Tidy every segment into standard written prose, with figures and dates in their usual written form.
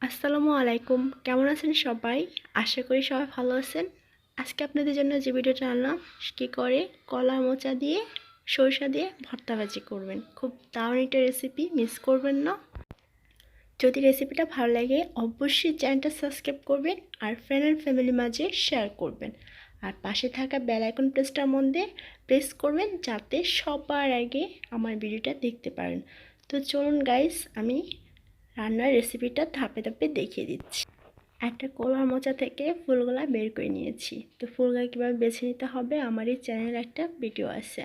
আসসালামু আলাইকুম, কেমন আছেন সবাই? আশা করি সবাই ভালো আছেন। আজকে আপনাদের জন্য যে ভিডিওটা আনলাম, কী করে কলা মোচা দিয়ে সরিষা দিয়ে ভর্তা ভাজি করবেন। খুব দারুণ একটা রেসিপি, মিস করবেন না। যদি রেসিপিটা ভালো লাগে অবশ্যই চ্যানেলটা সাবস্ক্রাইব করবেন আর ফ্রেন্ড অ্যান্ড ফ্যামিলির মাঝে শেয়ার করবেন। আর পাশে থাকা বেল আইকন প্রেসটার মধ্যে প্রেস করবেন যাতে সবার আগে আমার ভিডিওটা দেখতে পারেন। তো চলুন গাইস, আমি রান্নার রেসিপিটা ধাপে ধাপে দেখিয়ে দিচ্ছি। একটা কলার মোচা থেকে ফুলগুলা বের করে নিয়েছি। তো ফুলগুলা কীভাবে বেছে নিতে হবে আমার এই চ্যানেলে একটা ভিডিও আছে।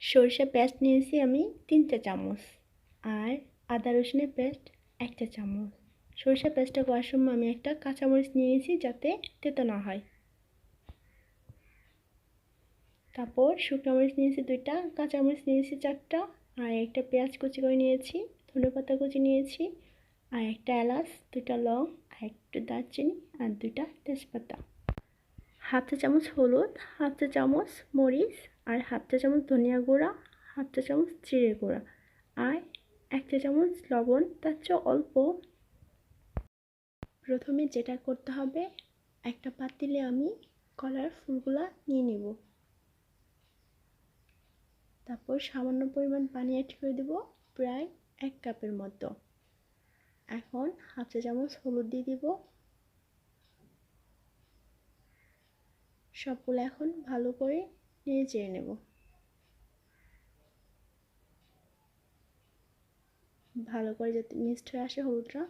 সরিষা পেস্ট নিয়েছি আমি 3 চা চামচ, আর আদা রসুনের পেস্ট 1 চা চামচ। সরিষা পেস্টটা করার সময় আমি একটা কাঁচামরিচ নিয়েছি যাতে তেতো না হয়। তারপর শুকনো মরিচ নিয়েছি 2টা, কাঁচামরিচ নিয়েছি 4টা, আর একটা পেঁয়াজ কুচি করে নিয়েছি, ধনেপাতা কুচি নিয়েছি, আর একটা এলাচ, 2টা লং, আর একটু দারচিনি, আর 2টা তেজপাতা। হাফ চা চামচ হলুদ, হাফ চা চামচ মরিচ, আর হাফ চা চামচ ধনিয়া গুঁড়া, হাফ চা চামচ জিরে গুঁড়া, আর 1 চা চামচ লবণ, তার চেয়ে অল্প। প্রথমে যেটা করতে হবে, একটা পাতিলে আমি কলার ফুলগুলা নিয়ে নিব। তারপর সামান্য পরিমাণ পানি অ্যাড করে দেব, প্রায় 1 কাপের মতো। এখন হাফ চা চামচ হলুদ দিয়ে দিব। সবগুলো এখন ভালো করে নেড়ে চেড়ে নেব। ভালো করে যাতে মিক্সড হয়ে আসে, হলুদটা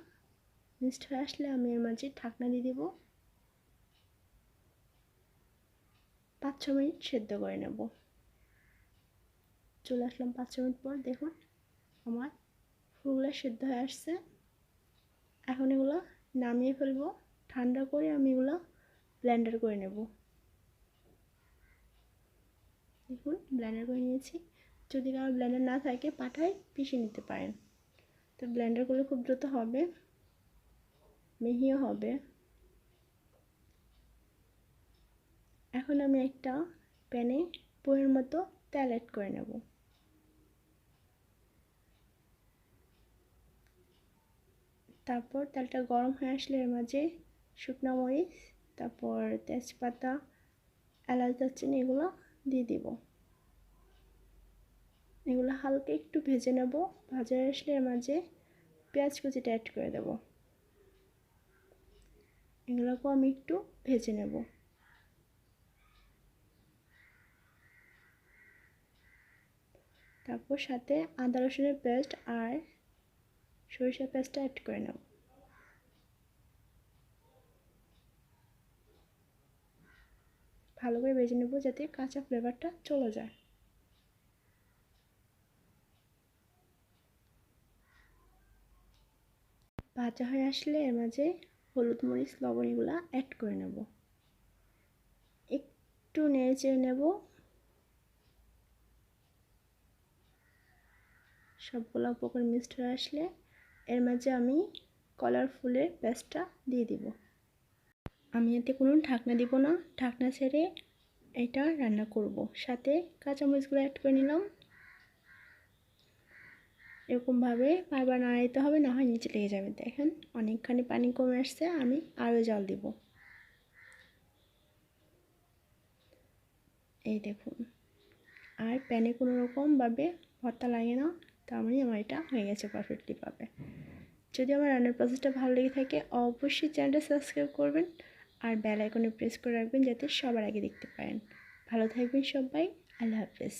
মিক্সড হয়ে আসলে আমি এর মাঝে ঢাকনা দিয়ে দেব। 5-6 মিনিট সেদ্ধ করে নেব। চলে আসলাম 5-6 মিনিট পর, দেখুন আমার ফুলগুলো সেদ্ধ হয়ে আসছে। এখন এগুলো নামিয়ে ফেলবো। ঠান্ডা করে আমি এগুলো ব্লেন্ডার করে নেব। দেখুন ব্লেন্ডার করে নিয়েছি। যদি কারো ব্লেন্ডার না থাকে পাটায় পিষে নিতে পারেন। তো ব্লেন্ডার করলে খুব দ্রুত হবে, মিহিও হবে। এখন আমি একটা প্যানে পরিমাণ মতো তেল অ্যাড করে নেব। তারপর তেলটা গরম হয়ে আসলে এর মাঝে শুকনো মরিচ, তারপর তেজপাতা, এলাচ, দারচিনি এগুলো দিয়ে দিব। এগুলো হালকা একটু ভেজে নেব। ভাজা আসলে এর মাঝে পেঁয়াজ কুচিটা অ্যাড করে দেব। এগুলোকেও আমি একটু ভেজে নেব। তারপর সাথে আদা রসুনের পেস্ট আর সরিষার পেস্টটা অ্যাড করে নেব। ভালো করে ভেজে নেব যাতে কাঁচা ফ্লেভারটা চলে যায়। ভাজা হয়ে আসলে এর মাঝে হলুদ, মরিচ, লবণ এগুলো অ্যাড করে নেব। একটু নেড়ে চেড়ে নেব। সবগুলো উপকরণ মিক্সড হয়ে আসলে এর মাঝে আমি কলার ফুলের পেস্টটা দিয়ে দিব। আমি এতে কোনো ঢাকনা দিব না, ঢাকনা ছেড়ে এটা রান্না করব। সাথে কাঁচামরিচগুলো অ্যাড করে নিলাম। এরকমভাবে বারবার নাড়াইতে হবে, না হয় নিচে লেগে যাবে। দেখেন অনেকখানি পানি কমে আসছে, আমি আরও জল দিব। এই দেখুন, আর প্যানে কোনো রকমভাবে ভর্তা লাগে না। তার মানে আমার এটা হয়ে গেছে পারফেক্টলি পাবে। যদি আমার রান্নার প্রসেসটা ভালো লেগে থাকে অবশ্যই চ্যানেলটা সাবস্ক্রাইব করবেন আর বেল আইকনে প্রেস করে রাখবেন যাতে সবার আগে দেখতে পারেন। ভালো থাকবেন সবাই, আল্লাহ হাফেজ।